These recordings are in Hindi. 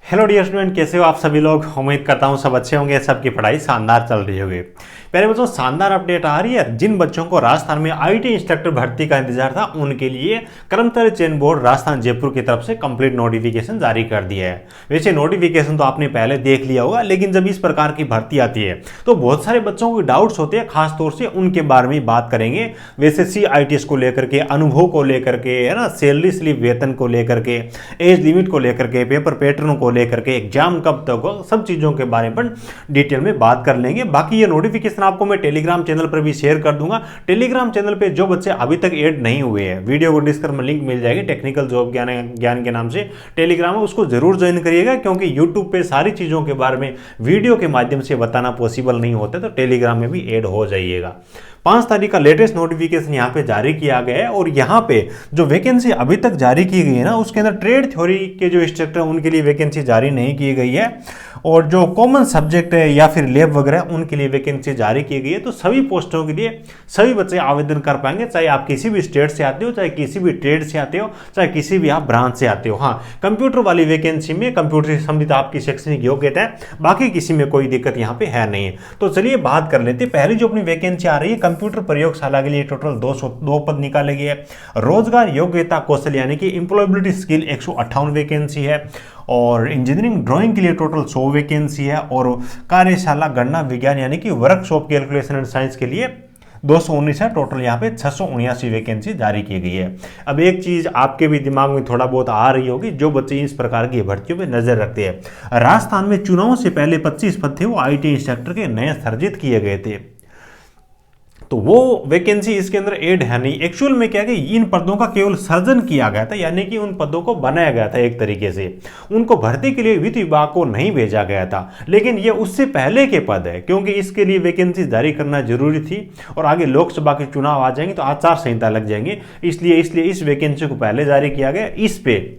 हेलो डियर स्टूडेंट, कैसे हो आप सभी लोग। उम्मीद करता हूँ सब अच्छे होंगे, सबकी पढ़ाई शानदार चल रही होगी। पहले बच्चों शानदार अपडेट आ रही है। जिन बच्चों को राजस्थान में आईटी इंस्ट्रक्टर भर्ती का इंतजार था उनके लिए कर्मचारी चयन बोर्ड राजस्थान जयपुर की तरफ से कंप्लीट नोटिफिकेशन जारी कर दिया है। वैसे नोटिफिकेशन तो आपने पहले देख लिया होगा, लेकिन जब इस प्रकार की भर्ती आती है तो बहुत सारे बच्चों को डाउट्स होते हैं, खासतौर से उनके बारे में बात करेंगे। वैसे CITS को लेकर के, अनुभव को लेकर के, है ना, सैलरी स्लिप वेतन को लेकर के, एज लिमिट को लेकर के, पेपर पैटर्न को लेकर के, एग्जाम कब तक हो, सब चीजों के बारे में डिटेल में बात कर लेंगे। बाकी ये नोटिफिकेशन आपको मैं टेलीग्राम चैनल पर भी शेयर कर दूंगा। टेलीग्राम चैनल पे जो बच्चे अभी तक ऐड नहीं हुए हैं, वीडियो को डिस्क्रिप्शन में लिंक मिल जाएगी, टेक्निकल जॉब ज्ञान के नाम से टेलीग्राम है, उसको जरूर ज्वाइन करिएगा, क्योंकि यूट्यूब पे सारी चीजों के बारे में वीडियो के माध्यम से बताना पॉसिबल नहीं होता, तो टेलीग्राम में भी ऐड हो जाइएगा। 5 तारीख का लेटेस्ट नोटिफिकेशन यहाँ पे जारी किया गया है, और यहाँ पे जो वैकेंसी अभी तक जारी की गई है ना, उसके अंदर ट्रेड थ्योरी के जो इंस्ट्रक्टर उनके लिए वैकेंसी जारी नहीं की गई है, और जो कॉमन सब्जेक्ट है या फिर लैब वगैरह उनके लिए वैकेंसी जारी की गई है। तो सभी पोस्टों के लिए सभी बच्चे आवेदन कर पाएंगे, चाहे आप किसी भी स्टेट से आते हो, चाहे किसी भी ट्रेड से आते हो, चाहे किसी भी आप ब्रांच से आते हो। हाँ, कंप्यूटर वाली वैकेंसी में कंप्यूटर से संबंधित आपकी शैक्षणिक योग्यता है, बाकी किसी में कोई दिक्कत यहाँ पे है नहीं। तो चलिए बात कर लेते हैं। पहली जो अपनी वैकेंसी आ रही है, कंप्यूटर प्रयोगशाला के लिए टोटल 202 पद निकाले गए हैं। रोजगार योग्यता कौशल यानी कि एम्प्लॉयबिलिटी स्किल 158 वैकेंसी है, और इंजीनियरिंग ड्राइंग के लिए टोटल 100 वैकेंसी है, और कार्यशाला गणना विज्ञान यानी कि वर्कशॉप कैलकुलेशन एंड साइंस के लिए 219 है। टोटल यहाँ पे 679 वैकेंसी जारी की गई है। अब एक चीज आपके भी दिमाग में थोड़ा बहुत आ रही होगी, जो बच्चे इस प्रकार की भर्तियों पे नजर रखते हैं, राजस्थान में चुनाव से पहले 25 पद थे, वो IT इंस्ट्रक्टर के नए सर्जित किए गए थे, तो वो वैकेंसी इसके अंदर ऐड है नहीं। एक्चुअल में क्या है कि इन पदों का केवल सर्जन किया गया था, यानी कि उन पदों को बनाया गया था एक तरीके से, उनको भर्ती के लिए वित्त विभाग को नहीं भेजा गया था। लेकिन ये उससे पहले के पद है, क्योंकि इसके लिए वैकेंसी जारी करना जरूरी थी, और आगे लोकसभा के चुनाव आ जाएंगे तो आचार संहिता लग जाएंगे, इसलिए इस वैकेंसी को पहले जारी किया गया। इस पे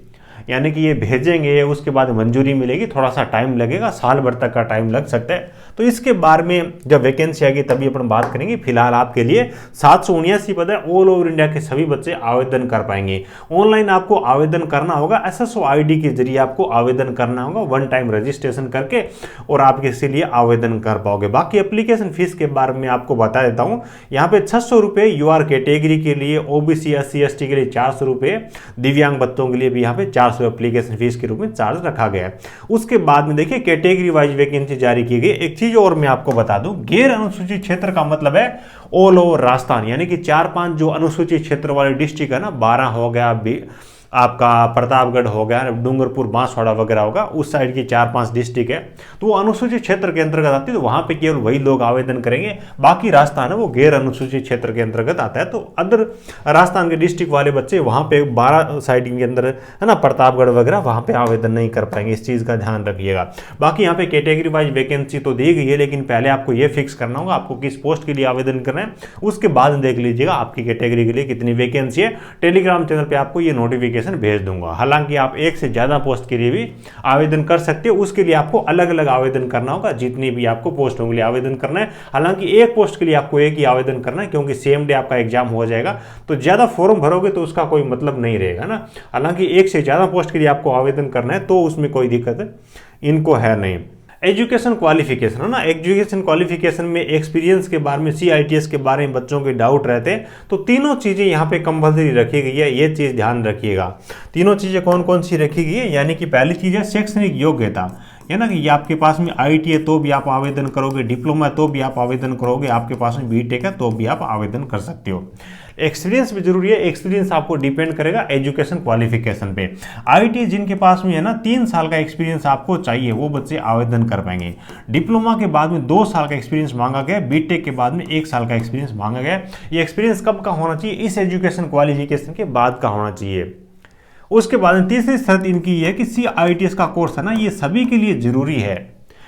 यानी कि ये भेजेंगे, उसके बाद मंजूरी मिलेगी, थोड़ा सा टाइम लगेगा, साल भर तक का टाइम लग सकता है। तो इसके बारे में जब वैकेंसी आएगी तभी अपन बात करेंगे। फिलहाल आपके लिए 779 पद है, ऑल ओवर इंडिया के सभी बच्चे आवेदन कर पाएंगे। ऑनलाइन आपको आवेदन करना होगा, SSO ID के जरिए आपको आवेदन करना होगा, वन टाइम रजिस्ट्रेशन करके, और आप इसके लिए आवेदन कर पाओगे। बाकी एप्लीकेशन फीस के बारे में आपको बता देता हूँ। यहाँ पे 600 रुपये UR कैटेगरी के लिए, OBC SC ST के लिए 400 रुपये, दिव्यांग बच्चों के लिए भी यहाँ पे 400 एप्लीकेशन फीस के रूप में चार्ज रखा गया है। उसके बाद में देखिए कैटेगरी वाइज वैकेंसी जारी की गई। एक चीज और मैं आपको बता दूं, गैर अनुसूचित क्षेत्र का मतलब है ऑल ओवर राजस्थान, यानी कि 4-5 जो अनुसूचित क्षेत्र वाले डिस्ट्रिक्ट है ना, 12 हो गया, आपका प्रतापगढ़ हो गया, डूंगरपुर, बांसवाड़ा वगैरह होगा, उस साइड की 4-5 डिस्ट्रिक्ट है, तो वो अनुसूचित क्षेत्र के अंतर्गत आती है, तो वहां पे केवल वही लोग आवेदन करेंगे। बाकी राजस्थान है वो गैर अनुसूचित क्षेत्र के अंतर्गत आता है, तो अदर राजस्थान के डिस्ट्रिक्ट वाले बच्चे वहां पे 12 साइड के अंदर है ना, प्रतापगढ़ वगैरह, वहां पे आवेदन नहीं कर पाएंगे। इस चीज का ध्यान रखिएगा। बाकी यहाँ पे कैटेगरी वाइज वैकेंसी तो दी गई है, लेकिन पहले आपको ये फिक्स करना होगा आपको किस पोस्ट के लिए आवेदन करना है, उसके बाद देख लीजिएगा आपकी कैटेगरी के लिए कितनी वैकेंसी है। टेलीग्राम चैनल पर आपको ये नोटिफिकेशन भेज दूंगा। हालांकि आप एक से ज्यादा पोस्ट के लिए भी आवेदन कर सकते हो, उसके लिए आपको अलग अलग आवेदन करना होगा, जितनी भी आपको पोस्टों के लिए आवेदन करना है। हालांकि एक पोस्ट के लिए आपको एक ही आवेदन करना है, क्योंकि सेम डे आपका एग्जाम हो जाएगा, तो ज्यादा फॉर्म भरोगे तो उसका कोई मतलब नहीं रहेगा ना। हालांकि एक से ज्यादा पोस्ट के लिए आपको आवेदन करना है, तो उसमें कोई दिक्कत इनको है नहीं। एजुकेशन क्वालिफिकेशन है ना, एजुकेशन क्वालिफिकेशन में एक्सपीरियंस के बारे में, CITS के बारे में बच्चों के डाउट रहते हैं, तो तीनों चीज़ें यहाँ पे कंपलसरी रखी गई है, ये चीज़ ध्यान रखिएगा। तीनों चीज़ें कौन कौन सी रखी गई है, यानी कि पहली चीज़ है शैक्षणिक योग्यता, है ना, कि ये आपके पास में IT है तो भी आप आवेदन करोगे, डिप्लोमा है तो भी आप आवेदन करोगे, आपके पास में BTech है तो भी आप आवेदन कर सकते हो। एक्सपीरियंस भी जरूरी है, एक्सपीरियंस आपको डिपेंड करेगा एजुकेशन क्वालिफिकेशन पे। IT जिनके पास में है ना 3 साल का एक्सपीरियंस आपको चाहिए, वो बच्चे आवेदन कर पाएंगे। डिप्लोमा के बाद में 2 साल का एक्सपीरियंस मांगा गया, BTech के बाद में 1 साल का एक्सपीरियंस मांगा गया। ये एक्सपीरियंस कब का होना चाहिए, इस एजुकेशन क्वालिफिकेशन के बाद का होना चाहिए। उसके बाद में तीसरी शर्त इनकी है कि CITS का कोर्स है ना, ये सभी के लिए जरूरी है।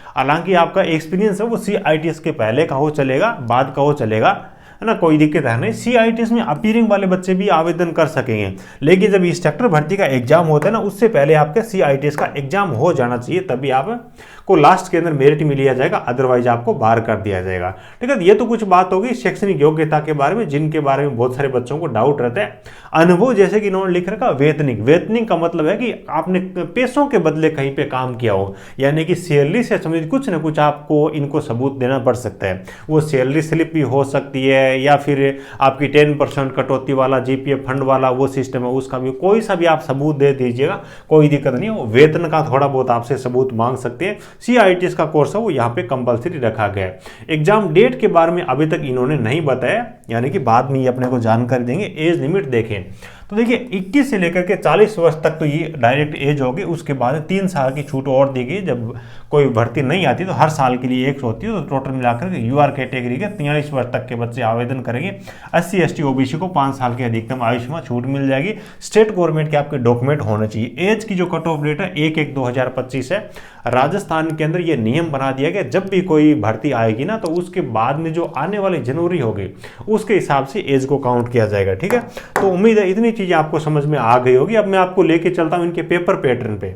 हालांकि आपका एक्सपीरियंस है वो CITS के पहले का हो चलेगा, बाद का हो चलेगा, है ना, कोई दिक्कत है नहीं। CITs में अपीयरिंग वाले बच्चे भी आवेदन कर सकेंगे, लेकिन जब इंस्ट्रक्टर भर्ती का एग्जाम होता है ना, उससे पहले आपका CITs का एग्जाम हो जाना चाहिए, तभी आप को लास्ट के अंदर मेरिट में लिया जाएगा, अदरवाइज आपको बाहर कर दिया जाएगा। ठीक है, ये तो कुछ बात होगी शैक्षणिक योग्यता के बारे में, जिनके बारे में बहुत सारे बच्चों को डाउट रहता है। अनुभव, जैसे कि इन्होंने लिख रखा वेतनिक, वेतनिक का मतलब है कि आपने पैसों के बदले कहीं पे काम किया हो, यानी कि सैलरी से संबंधित कुछ ना कुछ आपको इनको सबूत देना पड़ सकता है। वो सैलरी स्लिप भी हो सकती है, या फिर आपकी 10% कटौती वाला GPF फंड वाला वो सिस्टम है, उसका भी कोई सा भी आप सबूत दे दीजिएगा, कोई दिक्कत नहीं है। वेतन का थोड़ा बहुत आपसे सबूत मांग सकते हैं। CITs का कोर्स है वो यहाँ पे कंपलसरी रखा गया है। एग्जाम डेट के बारे में अभी तक इन्होंने नहीं बताया, यानी कि बाद में ये अपने को जानकारी देंगे। एज लिमिट देखें तो देखिए 21 से लेकर के 40 वर्ष तक तो ये डायरेक्ट एज होगी, उसके बाद 3 साल की छूट और दी गई। जब कोई भर्ती नहीं आती तो हर साल के लिए एक होती है, तो टोटल मिलाकर के UR कैटेगरी के 43 वर्ष तक के बच्चे आवेदन करेंगे। SC ST OBC को 5 साल की अधिकतम आयु में छूट मिल जाएगी। स्टेट गवर्नमेंट के आपके डॉक्यूमेंट होने चाहिए। एज की जो कट ऑफ डेट है 1/1/2025 है। राजस्थान के अंदर ये नियम बना दिया गया, जब भी कोई भर्ती आएगी ना, तो उसके बाद में जो आने वाली जनवरी होगी उसके हिसाब से एज को काउंट किया जाएगा। ठीक है, तो उम्मीद है इतनी चीजें आपको समझ में आ गई होगी। अब मैं आपको लेके चलता हूं इनके पेपर पैटर्न पे।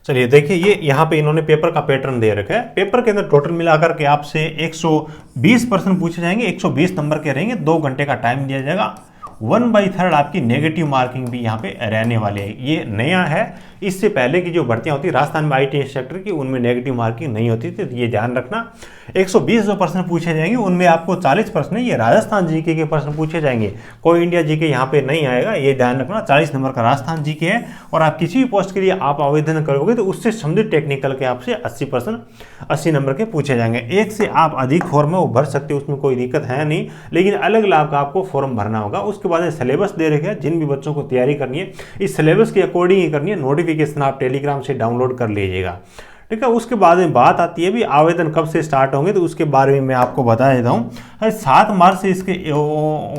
चलिए देखिए, ये यहाँ पे इन्होंने पेपर का पैटर्न दे रखा है। पेपर के अंदर टोटल मिलाकर के आपसे 120 प्रश्न पूछे जाएंगे, 120 नंबर के रहेंगे, 2 घंटे का टाइम दिया जाएगा। 1/3 आपकी नेगेटिव मार्किंग भी यहाँ पे रहने वाले है। ये नया है, इससे पहले की जो भर्तियां होती राजस्थान में IT सेक्टर की, उनमें नेगेटिव मार्किंग नहीं होती थी, तो ये ध्यान रखना। 120 जो प्रश्न पूछे जाएंगे उनमें आपको 40 प्रश्न ये राजस्थान GK के प्रश्न पूछे जाएंगे, कोई इंडिया GK यहाँ पे नहीं आएगा, ये ध्यान रखना। 40 नंबर का राजस्थान GK है, और आप किसी भी पोस्ट के लिए आप आवेदन करोगे तो उससे संबंधित टेक्निकल के आपसे 80 नंबर के पूछे जाएंगे। एक से आप अधिक फॉर्म में वो भर सकते हो, उसमें कोई दिक्कत है नहीं, लेकिन अलग अलग आपको फॉर्म भरना होगा। उसके बाद सिलेबस दे रखे हैं, जिन भी बच्चों को तैयारी करनी है इस सिलेबस के अकॉर्डिंग ही करनी है। नोटिफिकेशन आप टेलीग्राम से डाउनलोड कर लीजिएगा। ठीक है, उसके बाद में बात आती है भी आवेदन कब से स्टार्ट होंगे, तो उसके बारे में मैं आपको बता देता हूँ। 7 मार्च से इसके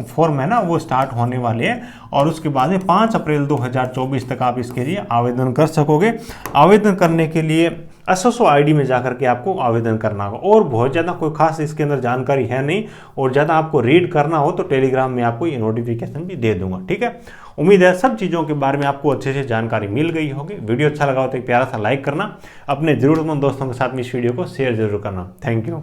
फॉर्म है ना वो स्टार्ट होने वाले हैं, और उसके बाद में 5 अप्रैल 2024 तक आप इसके लिए आवेदन कर सकोगे। आवेदन करने के लिए SSO ID में जाकर के आपको आवेदन करना होगा, और बहुत ज़्यादा कोई खास इसके अंदर जानकारी है नहीं, और ज़्यादा आपको रीड करना हो तो टेलीग्राम में आपको ये नोटिफिकेशन भी दे दूंगा। ठीक है, उम्मीद है सब चीज़ों के बारे में आपको अच्छे से जानकारी मिल गई होगी। वीडियो अच्छा लगा हो तो एक प्यारा सा लाइक करना, अपने ज़रूरतमंद दोस्तों के साथ में इस वीडियो को शेयर जरूर करना। Thank you.